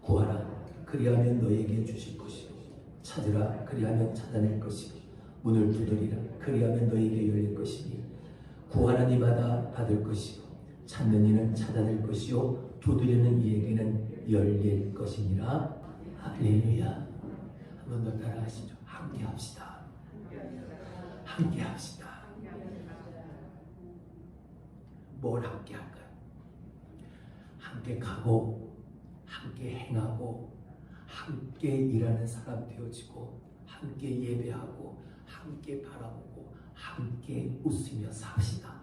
구하라 그리하면 너에게 주실 것이고 찾으라 그리하면 찾아낼 것이고 문을 두드리라 그리하면 너에게 열릴 것이니 구하는 이마다 받을 것이요 찾는 이는 찾아낼 것이요 두드리는 이에게는 열릴 것이니라. 할렐루야. 한 번 더 따라하시죠. 함께 합시다. 함께 합시다. 뭘 함께 할까요? 함께 가고 함께 행하고 함께 일하는 사람 되어지고 함께 예배하고 함께 바라보고 함께 웃으며 삽시다.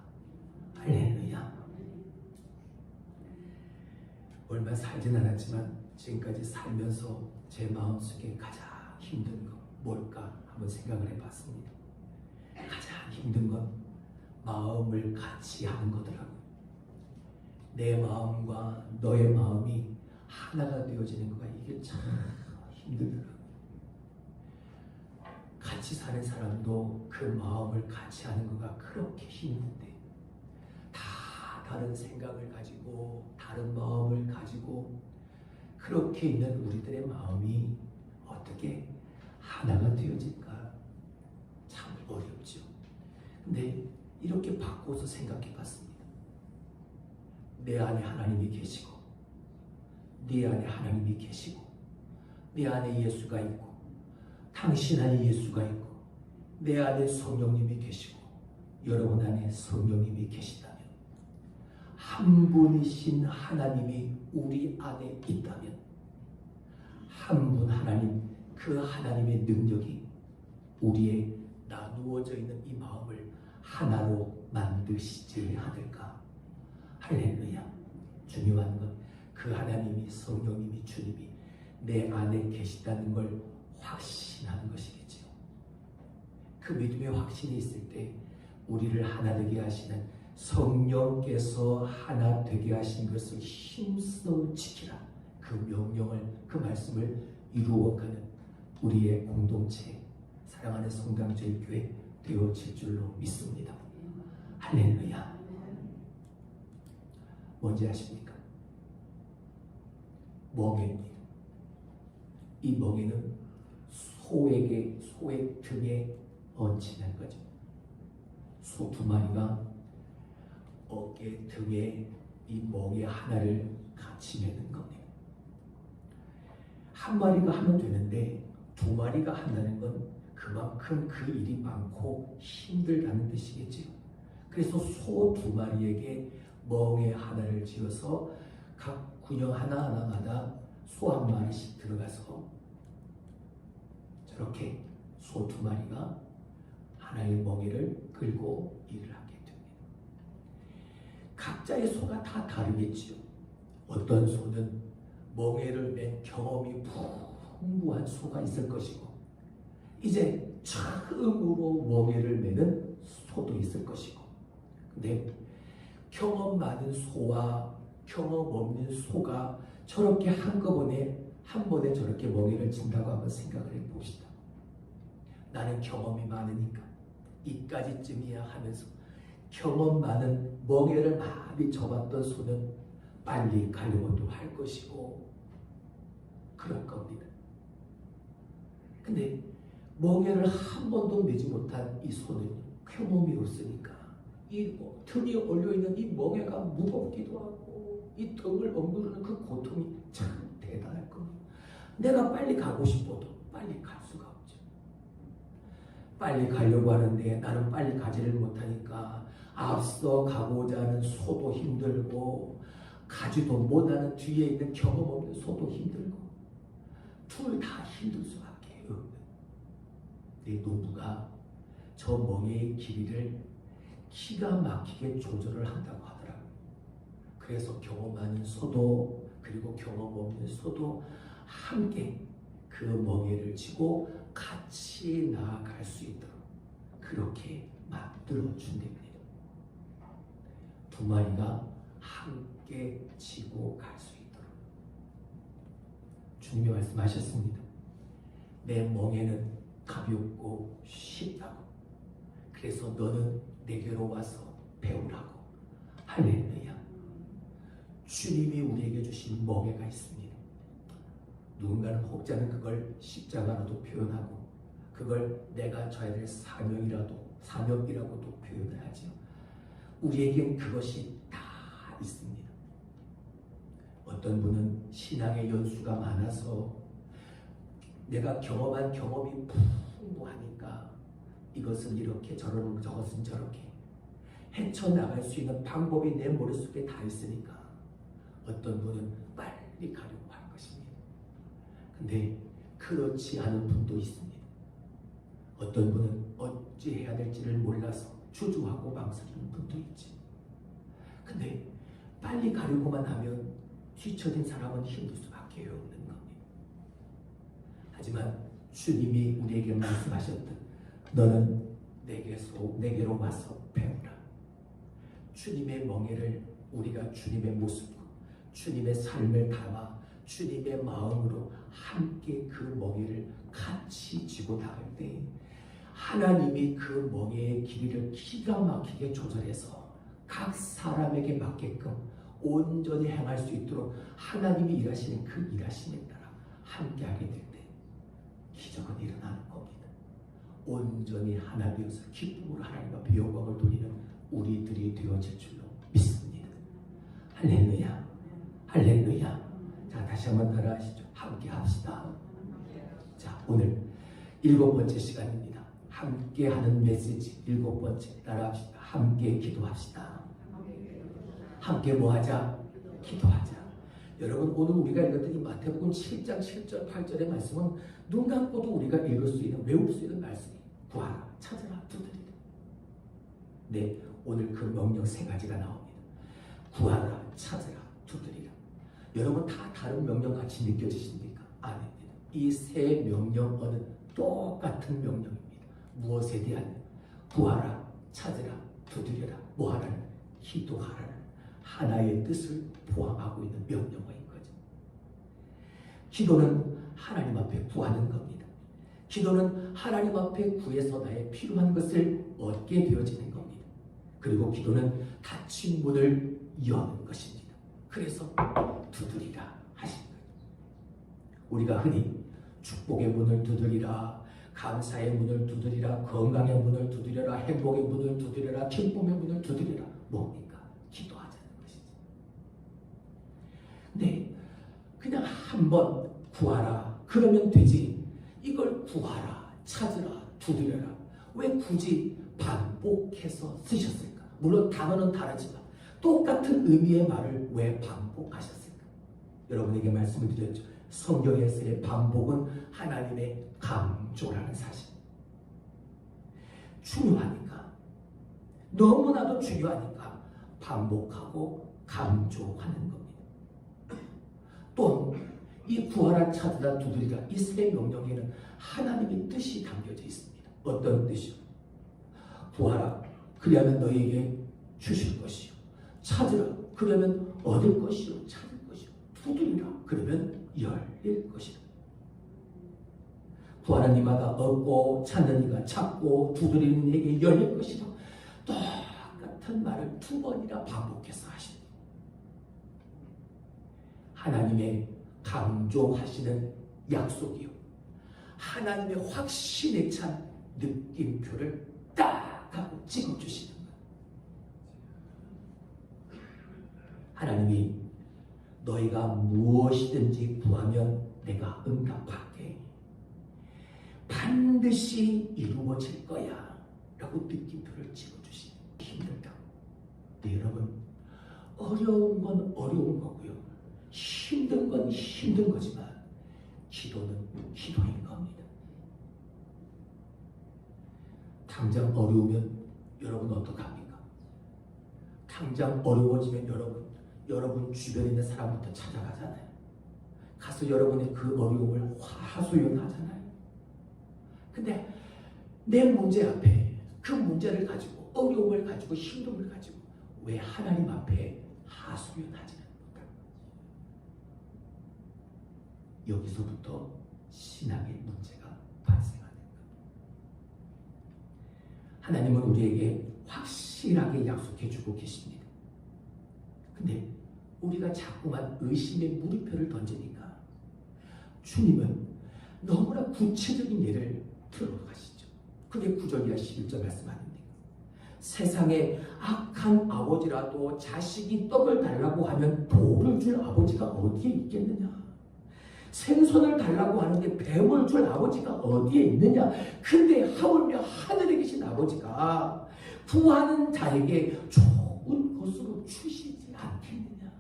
할렐루야. 얼마 살진 않았지만 지금까지 살면서 제 마음속에 가장 힘든 것 뭘까 한번 생각을 해봤습니다. 가장 힘든 건 마음을 같이 하는 거더라고요. 내 마음과 너의 마음이 하나가 되어지는 거가 이게 참 힘들더라고요. 같이 사는 사람도 그 마음을 같이 하는 거가 그렇게 힘든데 다 다른 생각을 가지고 다른 마음을 가지고 그렇게 있는 우리들의 마음이 어떻게 하나가 되어질까 참 어렵죠. 근데 이렇게 바꿔서 생각해 봤습니다. 내 안에 하나님이 계시고 네 안에 하나님이 계시고 내 안에 예수가 있고 당신 안에 예수가 있고 내 안에 성령님이 계시고 여러분 안에 성령님이 계시다면 한 분이신 하나님이 우리 안에 있다면 한 분 하나님 그 하나님의 능력이 우리의 나누어져 있는 이 마음을 하나로 만드시지 않을까. 할렐루야. 중요한 건 그 하나님이 성령님이 주님이 내 안에 계시다는 걸 확신하는 것이겠죠. 그 믿음의 확신이 있을 때 우리를 하나 되게 하시는 성령께서 하나 되게 하신 것을 힘써 지키라. 그 명령을 그 말씀을 이루어가는 우리의 공동체 사랑하는 성당제일 교회 되어질 줄로 믿습니다. 할렐루야. 뭔지 아십니까? 멍에입니다. 이 멍에는 소의 등에 얹히는 거죠. 소 두 마리가 어깨 등에 이 멍에 하나를 같이 매는 겁니다. 한 마리가 하면 되는데 두 마리가 한다는 건 그만큼 그 일이 많고 힘들다는 뜻이겠죠. 그래서 소 두 마리에게 멍에 하나를 지어서 각 군형 하나하나마다 소 한 마리씩 들어가서 저렇게 소 두 마리가 하나의 멍에를 끌고 일을 하게 됩니다. 각자의 소가 다 다르겠지요. 어떤 소는 멍에를 맨 경험이 풍부한 소가 있을 것이고 이제 처음으로 멍에를 매는 소도 있을 것이고 근데 경험 많은 소와 경험 없는 소가 저렇게 한 번에 저렇게 멍에를 친다고 한번 생각을 해봅시다. 나는 경험이 많으니까 이까지쯤이야 하면서 경험 많은 멍에를 많이 접었던 소는 빨리 가려고도 할 것이고 그럴 겁니다. 근데 멍에를 한 번도 매지 못한 이 소는 경험이 없으니까 이 등에 올려있는 이 멍에가 무겁기도 하고 이 등을 억누르는 그 고통이 참 대단할 겁니다. 내가 빨리 가고 싶어도 빨리 갈 수가 없죠. 빨리 가려고 하는데 나는 빨리 가지를 못하니까 앞서 가고자 하는 소도 힘들고 가지도 못하는 뒤에 있는 경험 없는 소도 힘들고 둘 다 힘들 수밖에 없는 내 노부가 저 멍에의 길이를 기가 막히게 조절을 한다고 하더라고요. 그래서 경험 많은 소도 그리고 경험 없는 소도 함께 그 멍에를 쥐고 같이 나아갈 수 있도록 그렇게 만들어 준답니다. 두 마리가 함께 지고 갈 수 있도록 주님이 말씀하셨습니다. 내 멍에는 가볍고 쉽다고 그래서 너는 내게로 와서 배우라고. 할렐루야. 주님이 우리에게 주신 멍에가 있습니다. 누군가는 혹자는 그걸 십자가로도 표현하고 그걸 내가 져야 될 사명이라고도 표현을 하죠. 우리에겐 그것이 다 있습니다. 어떤 분은 신앙의 연수가 많아서 내가 경험한 경험이 풍부하니까 이것은 이렇게 저것은 저렇게 헤쳐나갈 수 있는 방법이 내 머릿속에 다 있으니까 어떤 분은 빨리 가려고 할 것입니다. 근데 그렇지 않은 분도 있습니다. 어떤 분은 어찌 해야 될지를 몰라서 주저하고 망설이는 분도 있지. 근데 빨리 가려고만 하면 뒤처진 사람은 힘들 수밖에 없는 겁니다. 하지만 주님이 우리에게 말씀하셨듯 너는 내게로 와서 배우라. 주님의 멍에를 우리가 주님의 모습으로 주님의 삶을 담아 주님의 마음으로 함께 그 멍에를 같이 쥐고 나갈 때 하나님이 그 멍에의 길이를 기가 막히게 조절해서 각 사람에게 맞게끔 온전히 행할 수 있도록 하나님이 일하시는 그 일하심에 따라 함께하게 될 때 기적은 일어나는 겁니다. 온전히 하나 되어서 기쁨으로 하나님 앞에 영광을 돌리는 우리들이 되어질 줄로 믿습니다. 할렐루야, 할렐루야. 자, 다시 한번 따라하시죠. 함께 합시다. 자, 오늘 7번째 시간입니다. 함께하는 메시지 7번째 따라합시다. 함께 기도합시다. 함께 뭐하자? 기도하자. 여러분, 오늘 우리가 읽었던 이 마태복음 7장 7절 8절의 말씀은 눈 감고도 우리가 읽을 수 있는, 외울 수 있는 말씀이 구하라, 찾아라, 두드리라. 네, 오늘 그 명령 3가지가 나옵니다. 구하라, 찾아라, 두드리라. 여러분 다 다른 명령 같이 느껴지십니까? 아닙니다. 이 3 명령어는 똑같은 명령입니다. 무엇에 대한? 구하라, 찾으라, 두드려라, 뭐하라는? 기도하라는 하나의 뜻을 포함하고 있는 명령어인 거죠. 기도는 하나님 앞에 구하는 겁니다. 기도는 하나님 앞에 구해서 나의 필요한 것을 얻게 되어지는 겁니다. 그리고 기도는 닫힌 문을 여는 것입니다. 그래서 두드리라 하신 거예요. 우리가 흔히 축복의 문을 두드리라, 감사의 문을 두드리라, 건강의 문을 두드려라, 행복의 문을 두드려라, 기쁨의 문을 두드리라. 뭡니까? 기도하자는 것이죠. 네, 그냥 한번 구하라 그러면 되지. 이걸 구하라, 찾으라, 두드려라. 왜 굳이 반복해서 쓰셨을까? 물론 단어는 다르지만 똑같은 의미의 말을 왜 반복하셨을까? 여러분에게 말씀을 드렸죠. 성경에서의 반복은 하나님의 강조라는 사실. 중요하니까, 너무나도 중요하니까 반복하고 강조하는 겁니다. 또 이 구하라, 찾으라, 두드리라, 이 3 명령에는 하나님의 뜻이 담겨져 있습니다. 어떤 뜻이요? 구하라, 그리하면 너희에게 주실 것이요. 찾으라, 그러면 얻을 것이요. 찾을 것이요. 두드리라, 그러면 열릴 것이요. 구하는 이마다 얻고, 찾는 이가 찾고, 두드리는 이에게 열릴 것이다. 똑같은 말을 2번이나 반복해서 하십니다. 하나님의 강조하시는 약속이요, 하나님의 확신에 찬 느낌표를 딱 하고 찍어주시는 거예요. 하나님이 너희가 무엇이든지 구하면 내가 응답할게, 반드시 이루어질 거야 라고 느낌표를 찍어주시는. 힘들다. 네, 여러분, 어려운 건 어려운 거고요, 힘든 건 힘든 거지만 기도는 기도인 겁니다. 당장 어려우면 여러분 어떡합니까? 당장 어려워지면 여러분 주변에 있는 사람부터 찾아가잖아요. 가서 여러분의 그 어려움을 하소연하잖아요. 근데 내 문제 앞에, 그 문제를 가지고, 어려움을 가지고, 힘듦을 가지고 왜 하나님 앞에 하소연하지? 여기서부터 신앙의 문제가 발생하는 겁니다. 하나님은 우리에게 확실하게 약속해주고 계십니다. 근데 우리가 자꾸만 의심의 물음표를 던지니까 주님은 너무나 구체적인 예를 들어가시죠. 그게 9절 이하 11절 말씀 아닙니까? 세상에 악한 아버지라도 자식이 떡을 달라고 하면 돌을 줄 아버지가 어디에 있겠느냐? 생선을 달라고 하는데 뱀을 줄 아버지가 어디에 있느냐? 근데 하물며 하늘에 계신 아버지가 구하는 자에게 좋은 것으로 주시지 않겠느냐?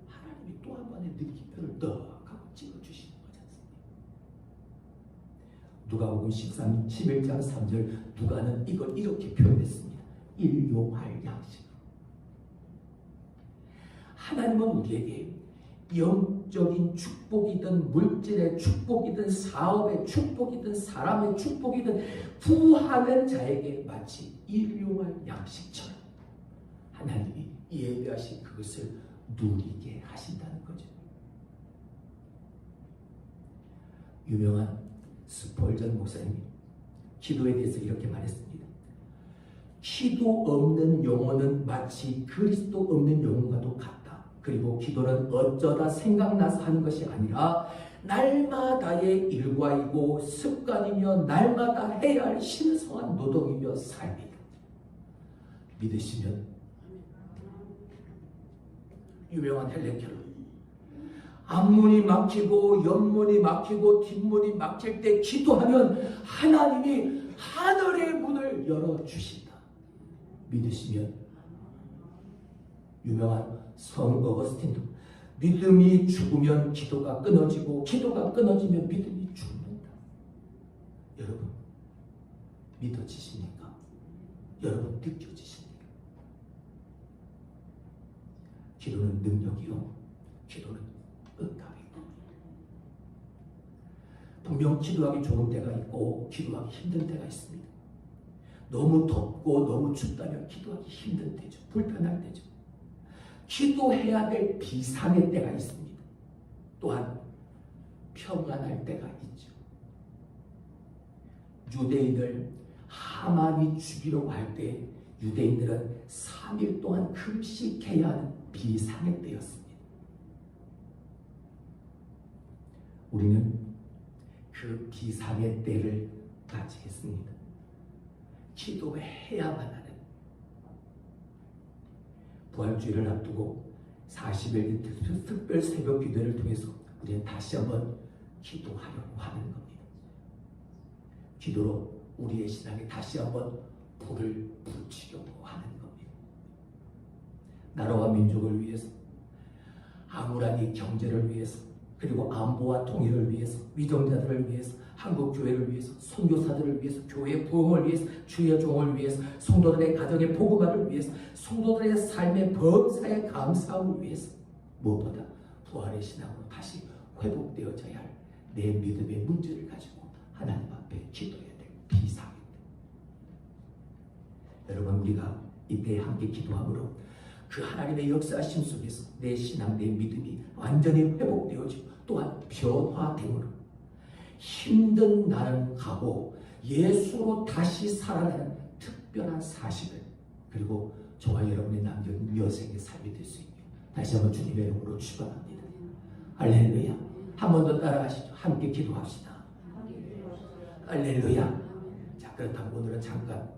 하나님이 또 한 번의 느낌표를 떡 하고 찍어주시는 거지 않습니까? 누가복음 11장 3절 누가는 이걸 이렇게 표현했습니다. 일용할 양식. 하나님은 우리에게 영적인 축복이든 물질의 축복이든 사업의 축복이든 사람의 축복이든 구하는 자에게 마치 일용할 양식처럼 하나님이 예배하신 그것을 누리게 하신다는 거죠. 유명한 스펄전 목사님이 기도에 대해서 이렇게 말했습니다. 기도 없는 영혼은 마치 그리스도 없는 영혼과도 같다. 그리고 기도는 어쩌다 생각나서 하는 것이 아니라 날마다의 일과이고 습관이며 날마다 해야 할 신성한 노동이며 삶이다. 믿으시면 유명한 헬렌 켈러 앞문이 막히고 옆문이 막히고 뒷문이 막힐 때 기도하면 하나님이 하늘의 문을 열어주신다. 믿으시면 유명한 성 어거스틴도 믿음이 죽으면 기도가 끊어지고 기도가 끊어지면 믿음이 죽는다. 여러분 믿어지십니까? 여러분 느껴지십니까? 기도는 능력이요, 기도는 응답이고. 분명 기도하기 좋은 때가 있고 기도하기 힘든 때가 있습니다. 너무 덥고 너무 춥다면 기도하기 힘든 때죠. 불편할 때죠. 기도해야 될 비상의 때가 있습니다. 또한 평안할 때가 있죠. 유대인을 하만이 죽이려고 할 때 유대인들은 3일 동안 금식해야 하는 비상의 때였습니다. 우리는 그 비상의 때를 맞이했습니다. 기도해야만 하는 부활주의를 앞두고 40일 특별 새벽 기도를 통해서 우리는 다시 한번 기도하려고 하는 겁니다. 기도로 우리의 신앙에 다시 한번 불을 붙이려고 하는 겁니다. 나라와 민족을 위해서, 암울한 이 경제를 위해서, 그리고 안보와 통일을 위해서, 위정자들을 위해서, 한국 교회를 위해서, 선교사들을 위해서, 교회 부흥을 위해서, 주의 종을 위해서, 성도들의 가정의 복음화를 위해서, 성도들의 삶의 범사에 감사함을 위해서, 무엇보다 부활의 신앙으로 다시 회복되어져야 할 내 믿음의 문제를 가지고 하나님 앞에 기도해야 될 비상입니다. 여러분, 우리가 이때 함께 기도함으로 그 하나님의 역사하심 속에서 내 신앙, 내 믿음이 완전히 회복되어지고 또한 변화됨으로 힘든 날은 가고 예수로 다시 살아나는 특별한 사실을, 그리고 저와 여러분의 남겨진 여생의 삶이 될 수 있게 다시 한번 주님의 이름으로 축원합니다. 할렐루야. 한 번 더 따라하시죠. 함께 기도합시다. 할렐루야. 자, 그렇다면 오늘은 잠깐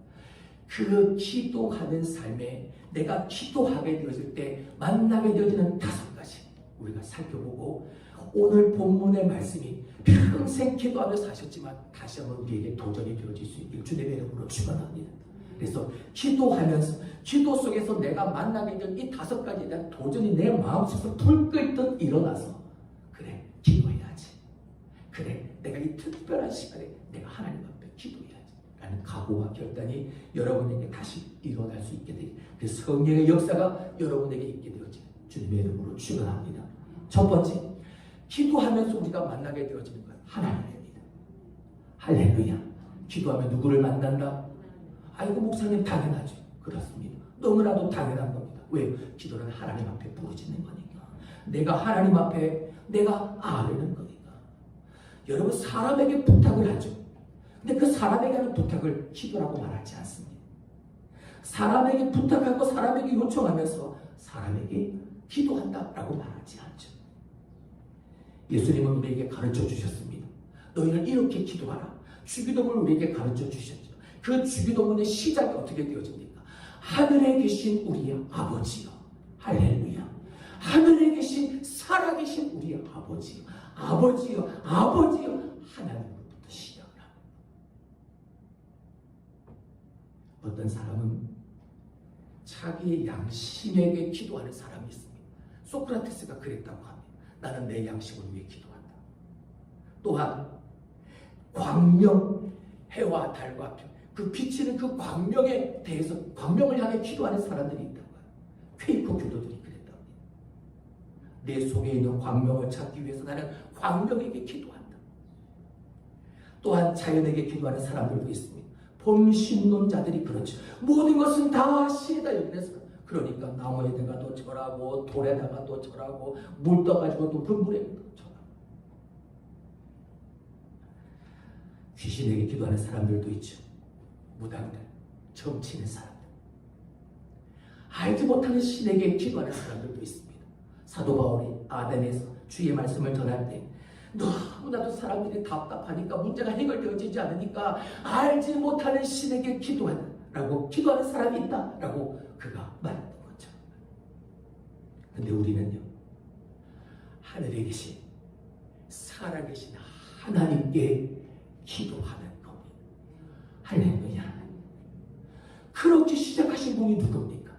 그 기도하는 삶에 내가 기도하게 되어질 때 만나게 되어지는 5가지 우리가 살펴보고, 오늘 본문의 말씀이 평생 기도하며 사셨지만 다시 한번 우리에게 도전이 되어질 수 있길 주님의 이름으로 축원합니다. 그래서 기도하면서 기도 속에서 내가 만나게 된 이 5가지에 대한 도전이 내 마음속에서 불끓듯 일어나서, 그래, 기도해야지, 그래, 내가 이 특별한 시간에 내가 하나님 앞에 기도해야지 라는 각오와 결단이 여러분에게 다시 일어날 수 있게 되기, 그 성령의 역사가 여러분에게 있게 되어지는 주님의 이름으로 축원합니다. 첫 번째, 기도하면서 우리가 만나게 되어지는 건 하나님입니다. 할렐루야. 기도하면 누구를 만난다? 아이고 목사님, 당연하죠. 그렇습니다. 너무나도 당연한 겁니다. 왜? 기도는 하나님 앞에 부르짖는 거니까. 내가 하나님 앞에 내가 아뢰는 거니까. 여러분, 사람에게 부탁을 하죠. 근데 그 사람에게 하는 부탁을 기도라고 말하지 않습니다. 사람에게 부탁하고 사람에게 요청하면서 사람에게 기도한다라고 말하지 않죠. 예수님은 우리에게 가르쳐 주셨습니다. 너희는 이렇게 기도하라. 주기도문을 우리에게 가르쳐 주셨죠. 그 주기도문의 시작이 어떻게 되어집니까? 하늘에 계신 우리의 아버지여. 할렐루야. 하늘에 계신 살아계신 우리의 아버지여. 아버지여. 아버지여. 하나님으로부터 시작을 합니다. 어떤 사람은 자기의 양심에게 기도하는 사람이 있습니다. 소크라테스가 그랬다고 합니다. 나는 내 양심을 위해 기도한다. 또한 광명, 해와 달과 별, 그 비치는 그 광명에 대해서 광명을 향해 기도하는 사람들이 있다고 해요. 퀘이커 교도들이 그랬다고 해요. 내 속에 있는 광명을 찾기 위해서 나는 광명에게 기도한다. 또한 자연에게 기도하는 사람들도 있습니다. 범신론자들이 그렇죠. 모든 것은 다 신이다 여기는 사람. 그러니까 나무에다가도 절하고 돌에다가도 절하고 물 떠가지고도 그 물에도 절하고. 귀신에게 기도하는 사람들도 있죠. 무당들, 점치는 사람들, 알지 못하는 신에게 기도하는 사람들도 있습니다. 사도 바울이 아덴에서 주의 말씀을 전할 때 너무나도 사람들이 답답하니까 문제가 해결되어지지 않으니까 알지 못하는 신에게 기도하라고 기도하는 사람이 있다라고 그가 말했던 거죠. 근데 우리는요, 하늘에 계신 살아계신 하나님께 기도하는 겁니다. 할렐루야. 그렇게 시작하신 분이 누굽니까?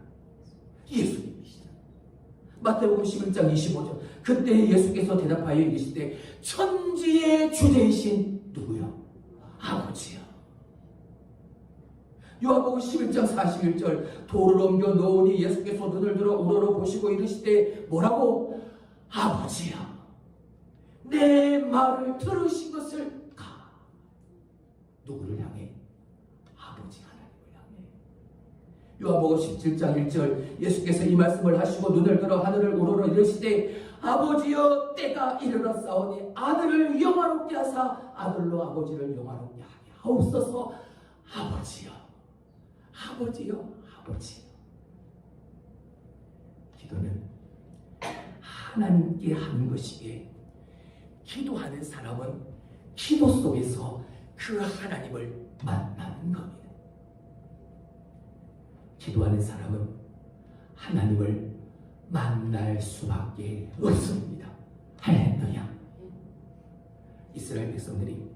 예수님이시죠. 마태복음 11장 25절. 그때 예수께서 대답하여 이르시되 천지의 주제이신 누구요? 아버지요. 요한복음 11장 41절. 돌을 옮겨 놓으니 예수께서 눈을 들어 우러러 보시고 이르시되 뭐라고? 아버지요. 내 말을 들으신 것을 가. 누구를 향해? 아버지 하나님을 향해. 요한복음 17장 1절. 예수께서 이 말씀을 하시고 눈을 들어 하늘을 우러러 이르시되 아버지여 때가 이르렀사오니 아들을 영화롭게 하사 아들로 아버지를 영화롭게 하게 하옵소서. 아버지여. 아버지여. 아버지여. 기도는 하나님께 하는 것이기에 기도하는 사람은 기도 속에서 그 하나님을 만나는 겁니다. 기도하는 사람은 하나님을 만날 수밖에 없습니다. 할렐루야. 이스라엘 백성들이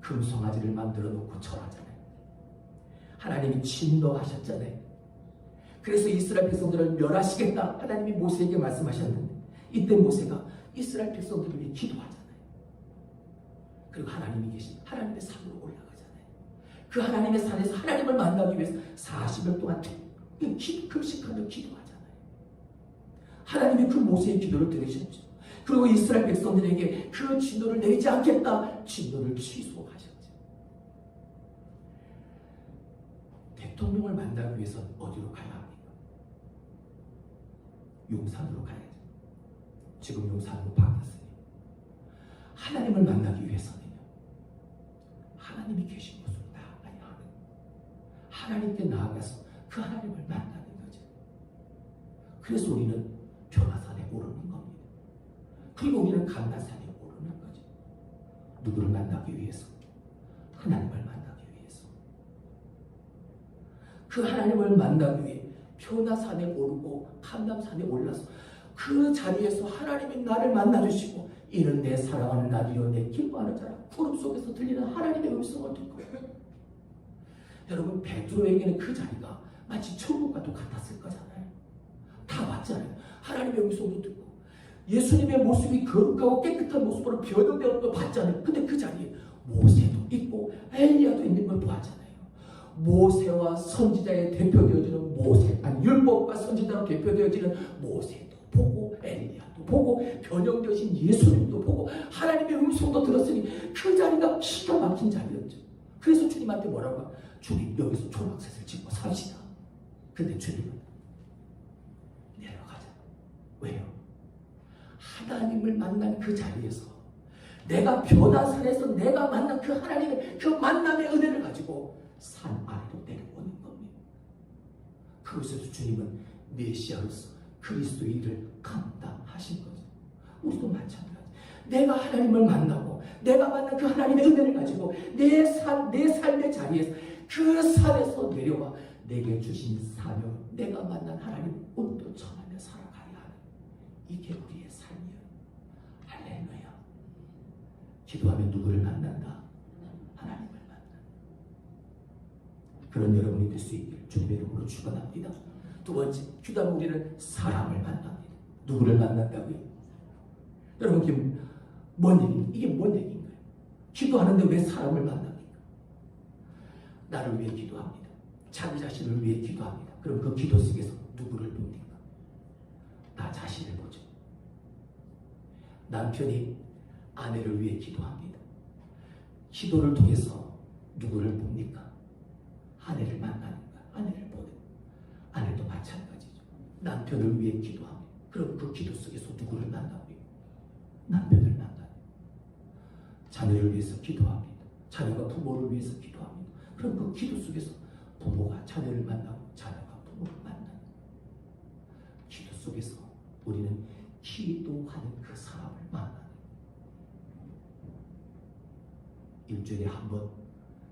금송아지를 만들어 놓고 절하잖아요. 하나님이 진노하셨잖아요. 그래서 이스라엘 백성들을 멸하시겠다 하나님이 모세에게 말씀하셨는데 이때 모세가 이스라엘 백성들을 위해 기도하잖아요. 그리고 하나님이 계신 하나님의 산으로 올라가잖아요. 그 하나님의 산에서 하나님을 만나기 위해서 40일 동안 금식하며 기도하잖아요. 하나님이 그 모세의 기도를 들으셨죠. 그리고 이스라엘 백성들에게 그 진노를 내리지 않겠다 진노를 취소하셨죠. 대통령을 만나기 위해서 어디로 가야 합니까? 용산으로 가야죠. 지금 용산으로 바뀌었어요. 하나님을 만나기 위해서는요, 하나님이 계신 곳으로 나아가야 하는, 하나님께 나아가서 그 하나님을 만나는 거죠. 그래서 우리는 변화산에 오르는 겁니다. 그리고 우리는 감나산에 오르는 거죠. 누구를 만나기 위해서? 하나님을 만나기 위해서. 그 하나님을 만나기 위해 변화산에 오르고 감남산에 올라서 그 자리에서 하나님이 나를 만나주시고 이는 내 사랑하는 아들이요 내 기뻐하는 자라. 구름 속에서 들리는 하나님의 음성을 듣고 여러분 베드로에게는 그 자리가 마치 천국과 똑같았을 거잖아요. 다 봤잖아요. 하나님의 음성도 듣고 예수님의 모습이 거룩하고 깨끗한 모습으로 변형되는 걸 봤잖아요. 근데 그 자리에 모세도 있고 엘리야도 있는 걸 보았잖아요. 모세와 선지자의 대표되어지는 모세, 아니 율법과 선지자로 대표되어지는 모세도 보고 엘리야도 보고 변형되신 예수님도 보고 하나님의 음성도 들었으니 그 자리가 기가 막힌 자리였죠. 그래서 주님한테 뭐라고 하면 주님 여기서 초막셋을 짓고 삽시다. 근데 주님은 내려가자. 왜요? 하나님을 만난 그 자리에서 내가 변화산에서 내가 만난 그 하나님의 그 만남의 은혜를 가지고 산 아래로 내려오는 겁니다. 그것에서 주님은 메시아로서 그리스도의 일을 감당하신 거죠. 우리도 마찬가지. 내가 하나님을 만나고 내가 만난 그 하나님의 은혜를 가지고 내 삶의 자리에서 그 산에서 내려와 내게 주신 사명, 내가 만난 하나님 온도천하며 살아가야 하는 이게 우리의 삶이에요. 할렐루야. 기도하면 누구를 만난다? 하나님을 만난다. 그런 여러분이 될 수 있기를 주님의 이름으로 축원합니다. 두 번째, 기도하면 우리는 사람을 만납니다. 누구를 만난다고요? 여러분 이게 뭔 얘기인가요? 기도하는데 왜 사람을 만납니까? 나를 위해 기도합니다. 자기 자신을 위해 기도합니다. 그럼 그 기도 속에서 누구를 봅니까? 나 자신을 보죠. 남편이 아내를 위해 기도합니다. 기도를 통해서 누구를 봅니까? 아내를 만나는 거야. 아내를 보는. 아내도 마찬가지죠. 남편을 위해 기도합니다. 그럼 그 기도 속에서 누구를 만나고요? 남편을 만나요. 자녀를 위해서 기도합니다. 자녀가 부모를 위해서 기도합니다. 그럼 그 기도 속에서 부모가 자녀를 만나고 자녀가 부모를 만나는 기도 속에서 우리는 기도하는 그 사람을 만나는 일주일에 한 번,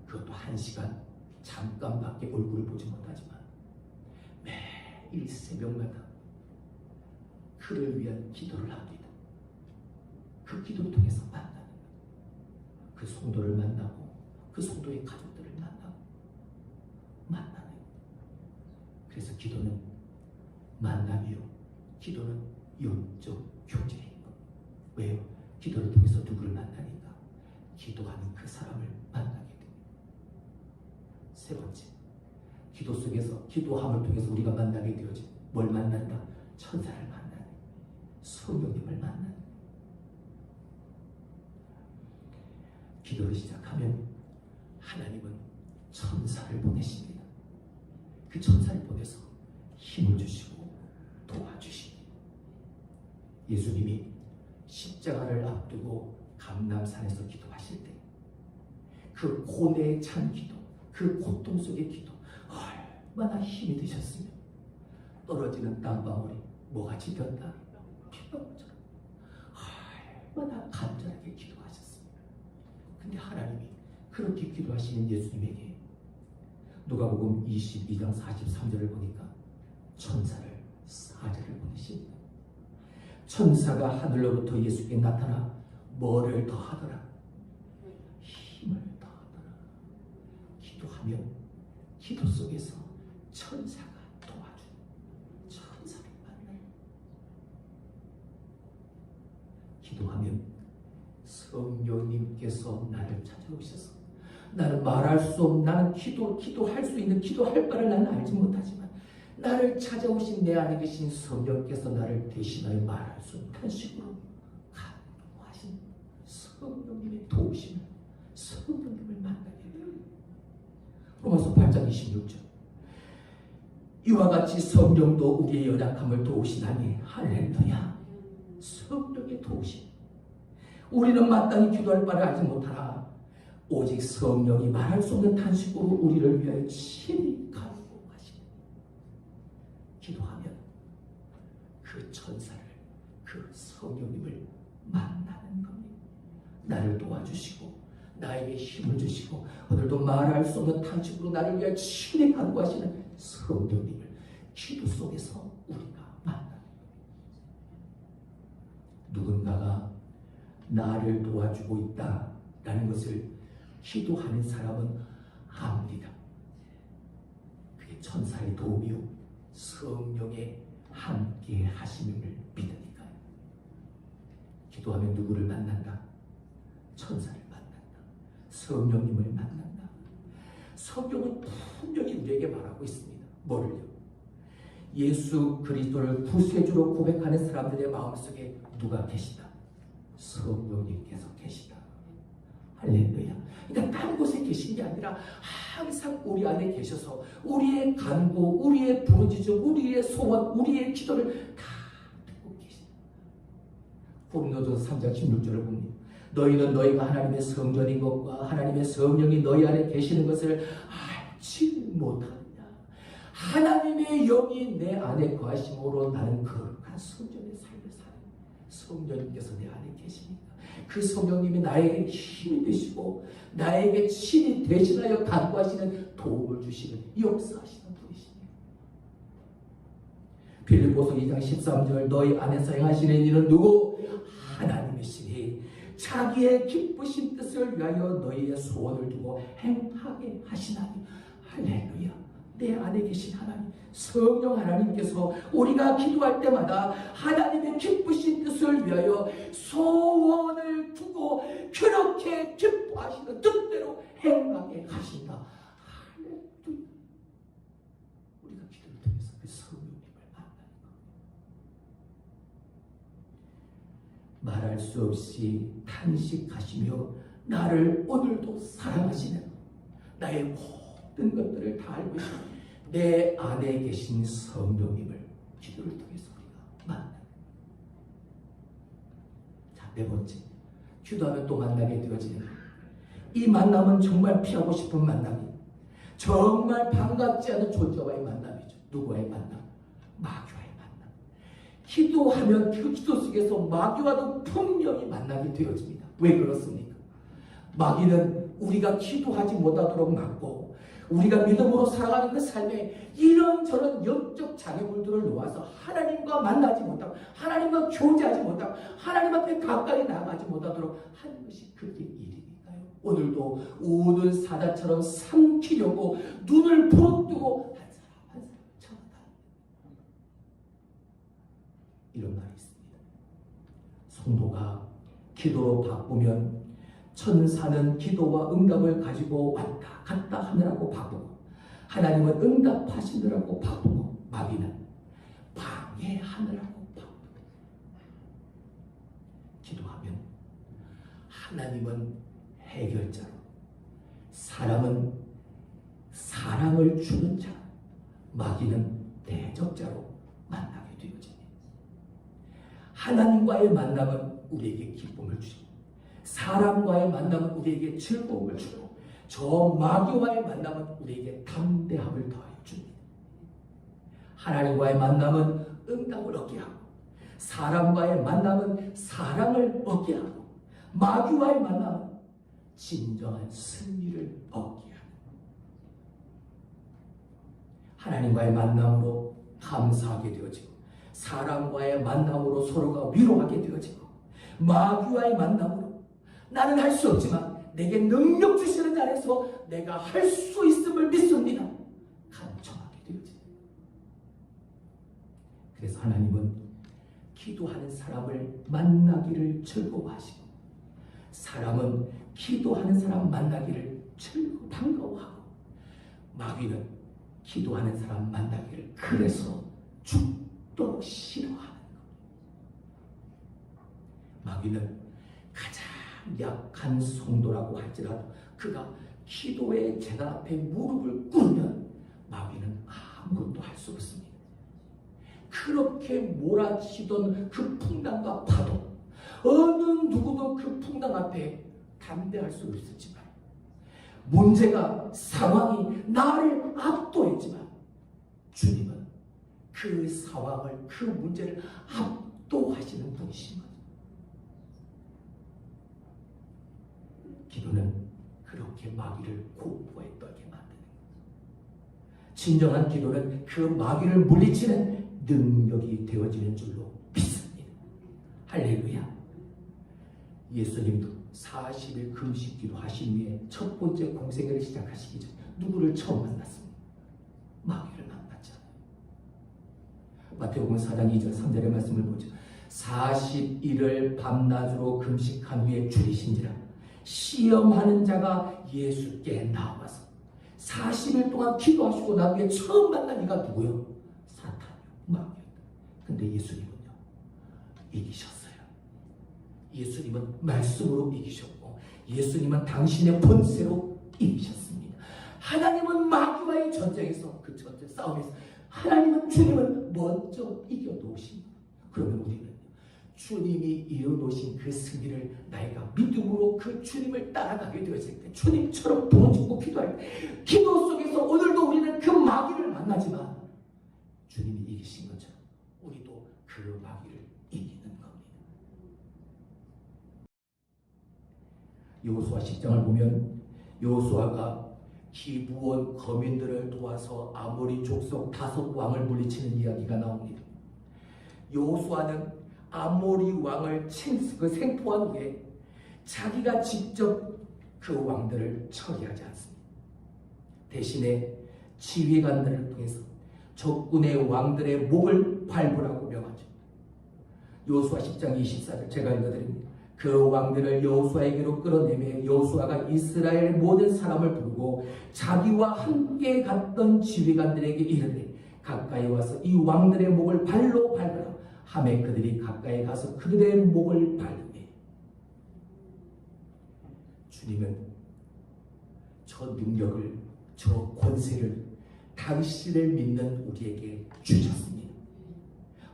그것도 1시간 잠깐밖에 얼굴을 보지 못하지만 매일 새벽마다 그를 위한 기도를 합니다. 그 기도를 통해서 만나는 거예요. 그 성도를 만나고 그 성도의 가족들을 만나는 거예요. 그래서 기도는 만남이요, 기도는 영적 교제인 거예요. 왜요? 기도를 통해서 누구를 만나니까 기도하는 그 사람을 만나게 됩니다. 세 번째, 기도 속에서 기도함을 통해서 우리가 만나게 되어진 뭘 만난다? 천사를 만나는, 성령님을 만나는. 기도를 시작하면 하나님은 천사를 보내십니다. 그 천사를 보내서 힘을 주시고 도와주십니다. 예수님이 십자가를 앞두고 감람산에서 기도하실 때 그 고뇌에 찬 기도, 그 고통 속의 기도 얼마나 힘이 드셨으며 떨어지는 땀방울이 뭐같이 된다? 피방울처럼 얼마나 간절하게 기도하셨습니다. 근데 하나님이 그렇게 기도하시는 예수님에게 누가복음 22장 43절을 보니까 천사를 사절을 보내십니다. 천사가 하늘로부터 예수께 나타나 뭐를 더하더라? 힘을 더하더라. 기도하면 기도 속에서 천사가 도와주는 천사를 만나요. 기도하면 성령님께서 나를 찾아오셔서 나는 말할 수 없는, 나는 기도할 수 있는, 기도할 바를 나는 알지 못하지만 나를 찾아오신 내 안에 계신 성령께서 나를 대신하여 말할 수 없는 탄식으로 감동하신 성령님의 도우심을, 성령님을 만나게 돼요. 로마서 8장 26절. 이와 같이 성령도 우리의 연약함을 도우시나니 할렐루야. 성령의 도우심. 우리는 마땅히 기도할 바를 알지 못하나 오직 성령이 말할 수 없는 탄식으로 우리를 위하여 친히 간구하시니 기도하면 그 천사를, 그 성령님을 만나는 겁니다. 나를 도와주시고 나에게 힘을 주시고 오늘도 말할 수 없는 탄식으로 나를 위하여 친히 간구하시는 성령님을 기도 속에서 우리가 만나는 겁니다. 누군가가 나를 도와주고 있다라는 것을 기도하는 사람은 압니다. 그게 천사의 도움이요 성령의 함께 하심을 믿으니까요. 기도하면 누구를 만난다? 천사를 만난다. 성령님을 만난다. 성경은 분명히 우리에게 말하고 있습니다. 뭐를요? 예수 그리스도를 구세주로 고백하는 사람들의 마음속에 누가 계시다? 성령님께서 계시다. 할렐루야. 그러니까 다른 곳에 계신 게 아니라 항상 우리 안에 계셔서 우리의 간구, 우리의 부르짖음, 우리의 소원, 우리의 기도를 다 듣고 계신다. 고린도전서 3장 16절을 봅니다. 너희는 너희가 하나님의 성전인 것과 하나님의 성령이 너희 안에 계시는 것을 알지 못하느냐. 하나님의 영이 내 안에 거하심으로 나는 거룩한 성전의 삶을 사는 성령님께서 내 안에 계십니다. 그 성령님이 나에게 힘이 되시고 나에게 친히 대신하여 간구하시는 도움을 주시는 역사하시는 분이시네요. 빌립보서 2장 13절 너희 안에서 행하시는 일은 누구? 하나님이시니 자기의 기쁘신 뜻을 위하여 너희의 소원을 두고 행하게 하시나니. 할렐루야. 내 안에 계신 하나님, 성령 하나님께서 우리가 기도할 때마다 하나님의 기쁘신 뜻을 위하여 소원을 두고 그렇게 기뻐하시는 뜻대로 행하게 하신다. 할렐루야. 우리가 기도를 통해서 그 성령님을 만나는 것. 말할 수 없이 탄식하시며 나를 오늘도 사랑하시는 나의 모든 것들을 다 알고 있는 내 안에 계신 성령님을 기도를 통해서 우리가 만나요. 자, 네 번째, 기도하면 또 만나게 되어지는 이 만남은 정말 피하고 싶은 만남이에요. 정말 반갑지 않은 존재와의 만남이죠. 누구와의 만남? 마귀와의 만남. 기도하면 그 기도 속에서 마귀와도 분명히 만나게 되어집니다. 왜 그렇습니까? 마귀는 우리가 기도하지 못하도록 막고 우리가 믿음으로 살아가는 그 삶에 이런저런 영적 장애물들을 놓아서 하나님과 만나지 못하고 하나님과 교제하지 못하고 하나님 앞에 가까이 나아가지 못하도록 하는 것이 그게 일이니까요. 오늘도 우는 사자처럼 삼키려고 눈을 부릅뜨고 한 사람 한 사람 쳐다다. 이런 말이 있습니다. 성도가 기도로 바쁘면 천사는 기도와 응답을 가지고 왔다 갔다 하느라고 바쁘고 하나님은 응답하시느라고 바쁘고 마귀는 방해하느라고 바쁩니다. 기도하면 하나님은 해결자로 사람은 사랑을 주는 자, 마귀는 대적자로 만나게 되어집니다. 하나님과의 만남은 우리에게 기쁨을 주시고 사람과의 만남은 우리에게 즐거움을 주고 저 마귀와의 만남은 우리에게 담대함을 더하여 줍니다. 하나님과의 만남은 응답을 얻게 하고 사람과의 만남은 사랑을 얻게 하고 마귀와의 만남은 진정한 승리를 얻게 하고 하나님과의 만남으로 감사하게 되어지고 사람과의 만남으로 서로가 위로하게 되어지고 마귀와의 만남으로 나는 할 수 없지만 내게 능력 주시는 자에서 내가 할 수 있음을 믿습니다. 간청하게 되어집니다. 그래서 하나님은 기도하는 사람을 만나기를 즐거워하시고 사람은 기도하는 사람 만나기를 반가워하고 마귀는 기도하는 사람 만나기를 그래서 죽도록 싫어하는 것. 마귀는 가장 약한 성도라고 할지라도 그가 기도의 제단 앞에 무릎을 꿇으면 마귀는 아무것도 할 수 없습니다. 그렇게 몰아치던 그 풍랑과 파도, 어느 누구도 그 풍랑 앞에 담대할 수 없었지만 문제가 상황이 나를 압도했지만 주님은 그 상황을 그 문제를 압도하시는 분이신 거죠. 기도는 그렇게 마귀를 공포에 떨게 만드는 거죠. 진정한 기도는 그 마귀를 물리치는 능력이 되어지는 줄로 믿습니다. 할렐루야. 예수님도 40일 금식 기도하신 후에 첫 번째 공생애를 시작하시기 전 누구를 처음 만났습니까? 마귀를 만났잖아요. 마태복음 4장 2절 3절의 말씀을 보죠. 40일을 밤낮으로 금식한 후에 줄이신지라 시험하는 자가 예수께 나와서 40일 동안 기도하시고 나중에 처음 만난 이가 누구요? 사탄이요. 마귀요. 근데 예수님은요 이기셨어요. 예수님은 말씀으로 이기셨고 예수님은 당신의 본세로 이기셨습니다. 하나님은 마귀와의 전쟁에서 그 전쟁 싸움에서 하나님은 주님을 먼저 이겨놓으십니다. 그러면 우리는 주님이 이뤄놓으신 그 승리를 나이가 믿음으로 그 주님을 따라가게 되었을 때 주님처럼 부르짖고 기도할 때 기도 속에서 오늘도 우리는 그 마귀를 만나지만 주님이 이기신 것처럼 우리도 그 마귀를 이기는 겁니다. 여호수아 10장을 보면 여호수아가 기브온 거민들을 도와서 아모리 족속 5왕을 물리치는 이야기가 나옵니다. 여호수아는 아모리 왕을 생포한 후에 자기가 직접 그 왕들을 처리하지 않습니다. 대신에 지휘관들을 통해서 적군의 왕들의 목을 밟으라고 명하죠. 여호수아 10장 24절 제가 읽어드립니다. 그 왕들을 여호수아에게로 끌어내며 여호수아가 이스라엘 모든 사람을 부르고 자기와 함께 갔던 지휘관들에게 이르되 가까이 와서 이 왕들의 목을 발로 밟으라 하매 그들이 가까이 가서 그들의 목을 밟으매. 주님은 저 능력을, 저 권세를 당신을 믿는 우리에게 주셨습니다.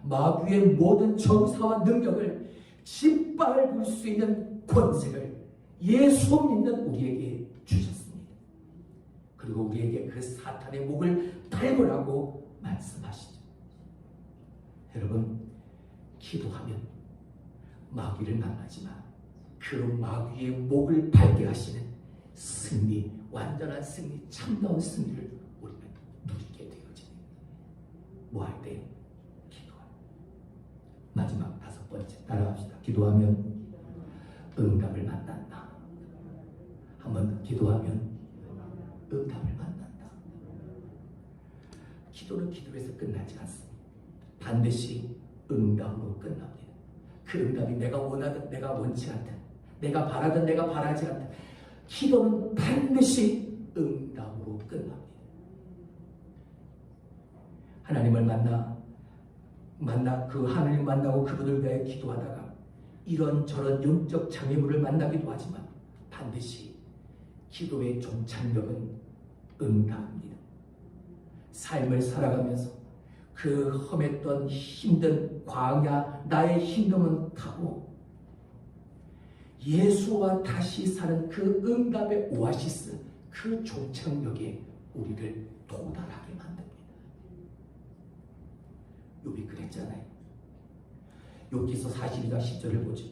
마귀의 모든 정사와 능력을 짓밟을 수 있는 권세를 예수 믿는 우리에게 주셨습니다. 그리고 우리에게 그 사탄의 목을 밟으라고 말씀하시죠. 여러분, 기도하면 마귀를 만나지만 그 마귀의 목을 밟게 하시는 승리, 완전한 승리, 참다운 승리를 우리는 누리게 되어집니다. 뭐 할 때? 마지막 5번째 따라합시다. 기도하면 응답을 만난다. 한번 기도하면 응답을 만난다. 기도는 기도에서 끝나지 않습니다. 반드시 응답으로 끝납니다. 그 응답이 내가 원하든 내가 원치 않든 내가 바라든 내가 바라지 않든 기도는 반드시 응답으로 끝납니다. 하나님을 만나 그 하나님 만나고 그분을 위해 기도하다가 이런저런 영적 장애물을 만나기도 하지만 반드시 기도의 종착역은 응답입니다. 삶을 살아가면서 그 험했던 힘든 광야 나의 힘듦은 가고 예수와 다시 사는 그 응답의 오아시스, 그 종착역에 우리를 도달하게 만듭니다. 욥이 그랬잖아요. 욥기서 42장 10절을 보죠.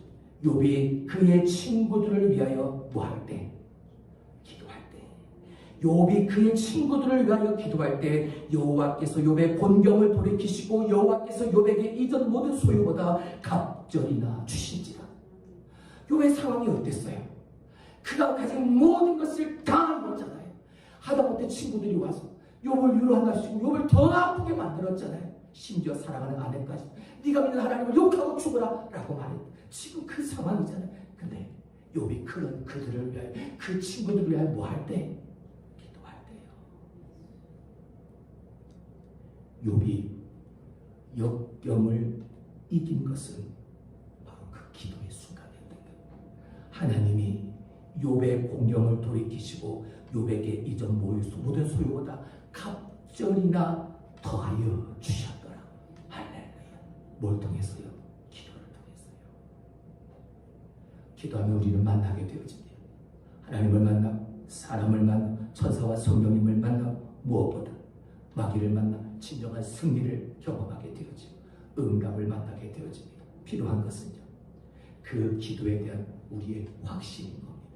욥이 그의 친구들을 위하여 뭐할 때? 기도할 때. 욥이 그의 친구들을 위하여 기도할 때 여호와께서 욥의 곤경을 돌이키시고 여호와께서 욥에게 이전 모든 소유보다 갑절이나 주신지라. 욥의 상황이 어땠어요? 그가 가진 모든 것을 다 잃었잖아요. 하다못해 친구들이 와서 욥을 위로하시고 욥을 더 아프게 만들었잖아요. 심지어 사랑하는 아내까지 네가 믿는 하나님을 욕하고 죽어라 라고 말했다. 지금 그 상황이잖아요. 근데 욥이 그들을 위하여, 그 친구들을 위하여 뭐 할 때? 기도할 때요. 욥이 역경을 이긴 것은 바로 그 기도의 순간이었던 거예요. 하나님이 욥의 공경을 돌이키시고 욥에게 이전 모든 소유보다 갑절이나 더하여 주셨다. 뭘 통해서요? 기도를 통해서요. 기도하면 우리는 만나게 되어집니다. 하나님을 만나, 사람을 만나, 천사와 성령님을 만나, 무엇보다 마귀를 만나 진정한 승리를 경험하게 되어지고 응답을 만나게 되어집니다. 필요한 것은요, 그 기도에 대한 우리의 확신인 겁니다.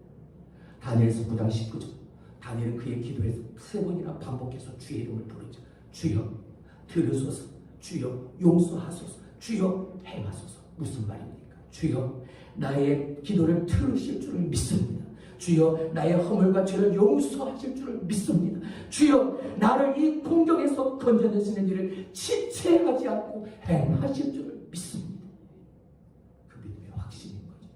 다니엘서 9장 19절, 다니엘은 그의 기도에서 3번이나 반복해서 주의 이름을 부르죠. 주여 들으소서, 주여 용서하소서, 주여 행하소서. 무슨 말입니까? 주여 나의 기도를 들으실 줄을 믿습니다. 주여 나의 허물과 죄를 용서하실 줄을 믿습니다. 주여 나를 이 공경에서 건져내시는 일을 지체하지 않고 행하실 줄을 믿습니다. 그 믿음의 확신인 거죠.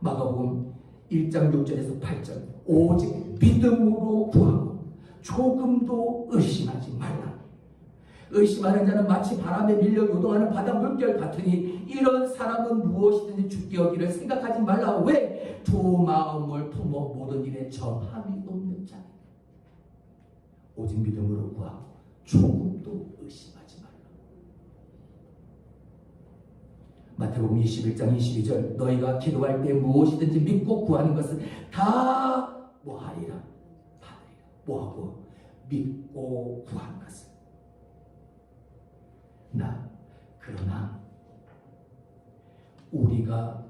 마가복음 1장 6절에서 8절, 오직 믿음으로 구하고 조금도 의심하지 말라. 의심하는 자는 마치 바람에 밀려 요동하는 바다 물결 같으니 이런 사람은 무엇이든지 죽게 여기를 생각하지 말라. 왜? 두 마음을 품어 모든 일에 정함이 없는 자니. 오직 믿음으로 구하고 조금도 의심하지 말라. 마태복음 21장 22절, 너희가 기도할 때 무엇이든지 믿고 구하는 것은 다 뭐하리라? 받으리라. 뭐하고? 믿고 구하는 것은. 그러나 우리가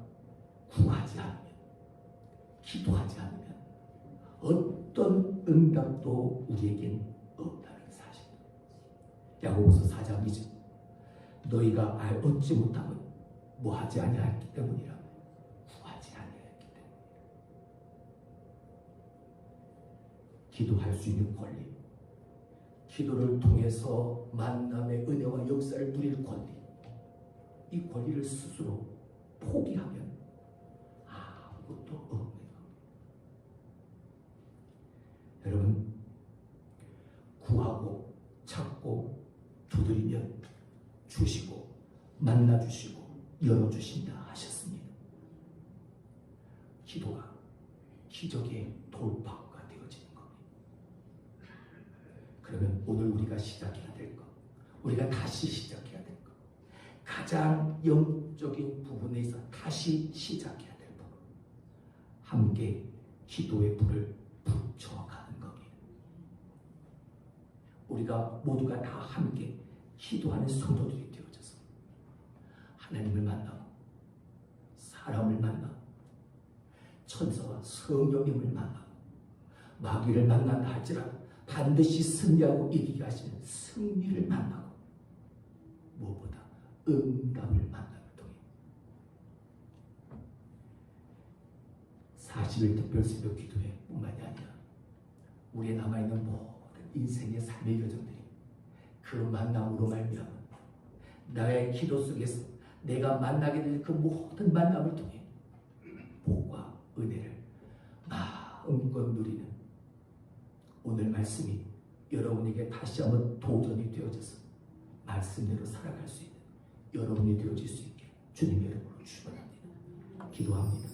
구하지 않으면 기도하지 않으면 어떤 응답도 우리에겐 없다는 사실. 야고보서 4장이죠. 너희가 얻지 못하면 뭐하지 아니하였기 때문이라. 구하지 아니하였기 때문이라. 기도할 수 있는 권리, 기도를 통해서 만남의 은혜와 역사를 누릴 권리, 이 권리를 스스로 포기하면 아무것도 없는 겁니다. 여러분, 구하고 찾고 두드리면 주시고 만나주시고 열어주신다 하셨습니다. 기도가 기적의 돌파구가 되어지는 겁니다. 그러면 오늘 우리가 시작해야 될 것, 우리가 다시 시작해야 될 것, 가장 영적인 부분에서 다시 시작해야 될 부분, 함께 기도의 불을 붙여가는 겁니다. 우리가 모두가 다 함께 기도하는 성도들이 되어져서 하나님을 만나고 사람을 만나고 천사와 성령님을 만나고 마귀를 만난다 할지라도 반드시 승리하고 이기게 하시는 승리를 만나고 무엇보다 응답을 만남을 통해 40일 특별새벽 기도회 뿐만이 아니라 우리에 남아있는 모든 인생의 삶의 여정들이 그 만남으로 말미암아 나의 기도 속에서 내가 만나게 될 그 모든 만남을 통해 복과 은혜를 마음껏 누리는 오늘 말씀이 여러분에게 다시 한번 도전이 되어져서 말씀대로 살아갈 수 있는 여러분이 되어질 수 있게 주님의 이름으로 축원합니다. 기도합니다.